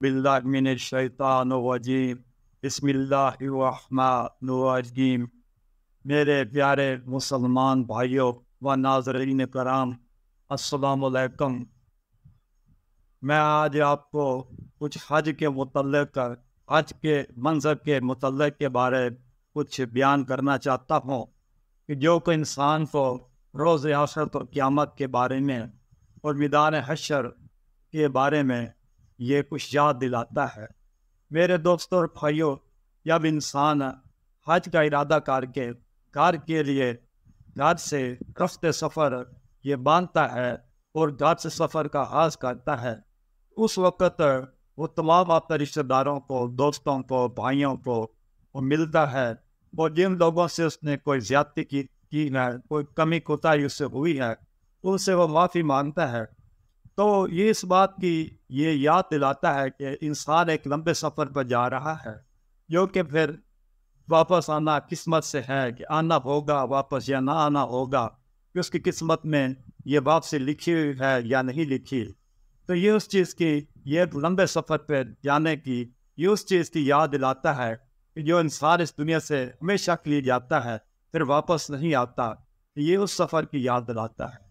बिल्लाहिमिनश्शैतानिर्रजीम बिस्मिल्लाहिर्रहमानिर्रहीम। मेरे प्यारे मुसलमान भाइयों व नाज़रीन कराम, अस्सलामु अलैकुम। मैं आज आपको कुछ हज के मुतल्लिक़, हज के मंज़र के मुतल्लिक़ के बारे कुछ बयान करना चाहता हूँ कि जो कि इंसान को रोज़ आखिरत और क़यामत के बारे में और मैदान हश्र के बारे में ये कुछ याद दिलाता है। मेरे दोस्तों और भाइयों, जब इंसान हज का इरादा करके घर के लिए घर से रफ्ते सफ़र ये बांधता है और घर से सफ़र का आगाज़ करता है, उस वक़्त वो तमाम अपने रिश्तेदारों को, दोस्तों को, भाइयों को वो मिलता है और जिन लोगों से उसने कोई ज़्यादती की है, कोई कमी कोताही उससे हुई है, उनसे वो माफ़ी मांगता है। तो ये इस बात की ये याद दिलाता है कि इंसान एक लंबे सफ़र पर जा रहा है, जो कि फिर वापस आना किस्मत से है कि आना होगा वापस या ना आना होगा, कि उसकी किस्मत में ये वापसी लिखी हुई है या नहीं लिखी। तो ये उस चीज़ की, ये लंबे सफ़र पर जाने की, ये उस चीज़ की याद दिलाता है कि जो इंसान इस दुनिया से हमेशा के लिए जाता है फिर वापस नहीं आता, ये उस सफ़र की याद दिलाता है।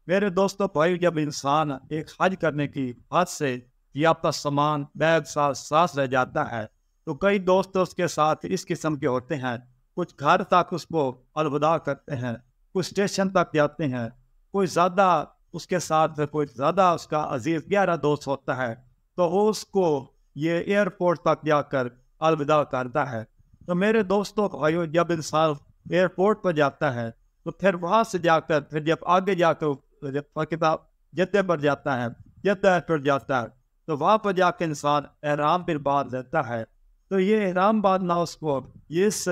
मेरे दोस्तों भाई, जब इंसान एक हज करने की हद से या अपना सामान बैग साथ रह जाता है, तो कई दोस्त उसके साथ इस किस्म के होते हैं। कुछ घर तक उसको अलविदा करते हैं, कुछ स्टेशन तक जाते हैं, कोई ज़्यादा उसके साथ कोई ज़्यादा उसका अजीज गहरा दोस्त होता है, तो वो उसको ये एयरपोर्ट तक जाकर अलविदा करता है। तो मेरे दोस्तों भाइयों, जब इंसान एयरपोर्ट पर जाता है तो फिर वहाँ से जाकर फिर जब आगे जाकर जब किताब जद्दे पर जाता है, जद्दा पर जाता है, तो वहाँ पर जाकर इंसान एहराम फिर बांध लेता है। तो ये एहराम बांधना उसको ये इस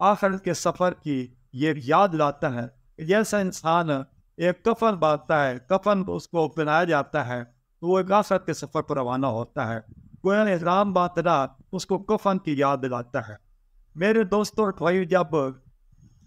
आखिरत के सफ़र की ये याद लाता है। जैसा इंसान एक कफन बांधता है, कफन उसको पहनाया जाता है, तो वो एक आखिरत के सफ़र पर रवाना होता है। कोई एहराम बांधना उसको कफन की याद दिलाता है। मेरे दोस्तों और भाई, जब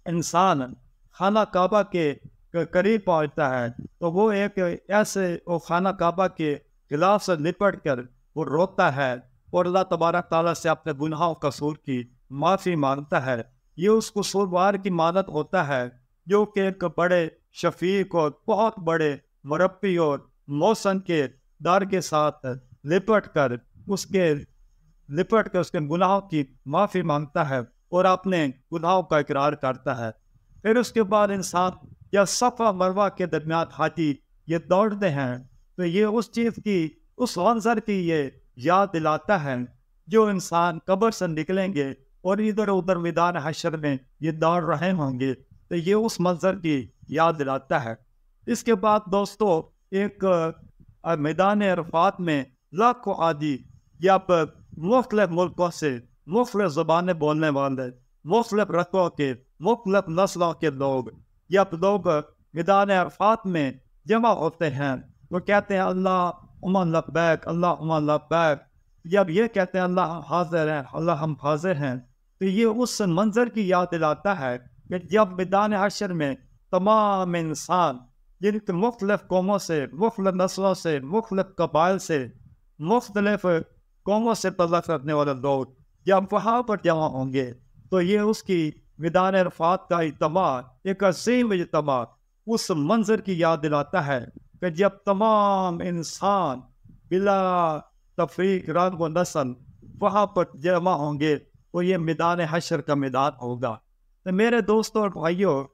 इंसान खाना काबा के करीब पहुंचता है, तो वो एक ऐसे वो खाना काबा के खिलाफ से लिपट कर वो रोता है और अल्लाह तबारक ताला से अपने गुनाहों कसूर की माफ़ी मांगता है। ये उस कसूरवार की मानत होता है जो कि एक बड़े शफीक और बहुत बड़े मुरब्बी और मौसन के दर के साथ लिपट कर उसके गुनाहों की माफ़ी मांगता है और अपने गुनाहों का इकरार करता है। फिर उसके बाद इंसान या सफ़ा मरवा के दरमियान हाथी ये दौड़ते हैं, तो ये उस चीज़ की, उस मंजर की ये याद दिलाता है जो इंसान कब्र से निकलेंगे और इधर उधर मैदान हश्र में ये दौड़ रहे होंगे, तो ये उस मंजर की याद दिलाता है। इसके बाद दोस्तों, एक मैदान अरफात में लाखों आदि या मुख्तलिफ मुल्कों से मुख्तलिफ ज़बानें बोलने वाले, मुख्तलिफ रक़ों के, मुख्तलिफ नस्लों के लोग मैदान अरफात में जमा होते हैं। वो कहते हैं अल्लाहुम्मा लब्बैक, अल्लाहुम्मा लब्बैक। जब ये कहते हैं अल्लाह हाज़िर हैं, अल्लाह हम हाज़िर हैं, तो ये उस मंज़र की याद दिलाता है कि जब मैदान हश्र में तमाम इंसान जिनके मुख्तलिफ कौमों से, मुख्तलिफ नस्लों से, मुख्तलिफ कबाइल से, मुख्तलिफ कौमों से तल्लुक़ रखने वाले लोग जब वहाँ पर जमा होंगे, तो ये उसकी मैदान अरफात का इज्तिमा, एक अज़ीम इज्तिमा, उस मंज़र की याद दिलाता है कि जब तमाम इंसान बिला तफरीक रंग व नस्ल वहाँ पर जमा होंगे, तो ये मैदान हश्र का मैदान होगा। तो मेरे दोस्तों और भाइयों,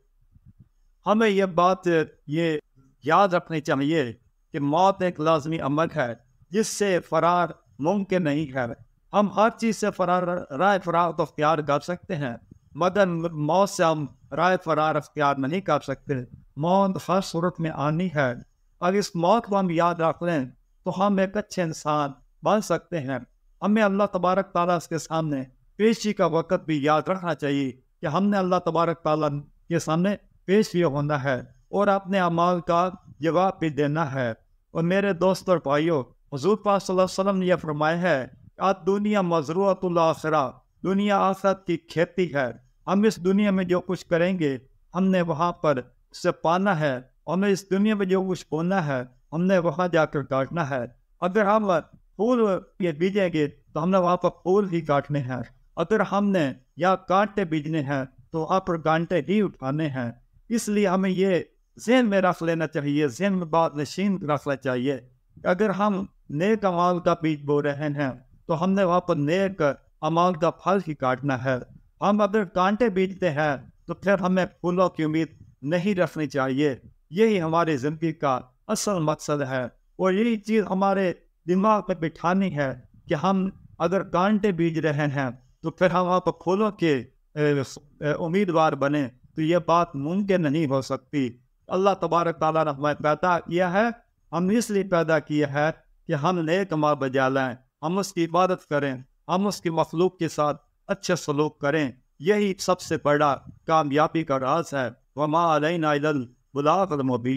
हमें यह बात ये याद रखनी चाहिए कि मौत एक लाजमी अमल है जिससे फ़रार मुमकिन नहीं है। हम हर चीज़ से राह फ़रार तो अख्तियार कर सकते हैं, मगर मौत से हम राह फ़रार अख्तियार नहीं कर सकते। मौत हर सूरत में आनी है। अगर इस मौत को हम याद रख लें तो हम एक अच्छे इंसान बन सकते हैं। हमें अल्लाह तबारक ताला के सामने पेशी का वक़्त भी याद रखना चाहिए कि हमने अल्लाह तबारक ताला के सामने पेश भी होना है और अपने अमाल का जवाब भी देना है। और मेरे दोस्त और भाइयों, हुज़ूर पाक सल्लल्लाहु अलैहि वसल्लम ने यह फरमाया है, आज दुनिया मज़रूअतुल आखिरा, दुनिया आखिरत की खेती है। हम इस दुनिया में जो कुछ करेंगे हमने वहाँ पर उसे पाना है, हमें इस दुनिया में जो कुछ बोना है हमने वहाँ जाकर काटना है। अगर हम फूल ये बीजेंगे तो हमने वहाँ पर फूल ही काटने हैं। अगर हमने या कांटे बीजने हैं तो वहाँ पर कांटे ही उठाने हैं। इसलिए हमें ये ज़हन में रख लेना चाहिए, ज़हन में बात नशीन रखना चाहिए। अगर हम नेक अमाल का बीज बो रहे हैं तो हमने वहाँ पर नेक अमाल का फल ही काटना है। हम अगर कांटे बीजते हैं तो फिर हमें फूलों की उम्मीद नहीं रखनी चाहिए। यही हमारी ज़िंदगी का असल मकसद है और यही चीज़ हमारे दिमाग में बिठानी है कि हम अगर कांटे बीज रहे हैं तो फिर हम वहाँ पर फूलों के उम्मीदवार बने, तो ये बात मुमकिन नहीं हो सकती। अल्लाह तबारक ताला ने हमें पैदा किया है, हम इसलिए पैदा किया है कि हम नेक अमाल बजा लाएं, हम उसकी इबादत करें, हम उसकी मखलूक के साथ अच्छे सलूक करें। यही सबसे बड़ा कामयाबी का राज है। वमा अलैना इल्लल बलागुल मुबीन।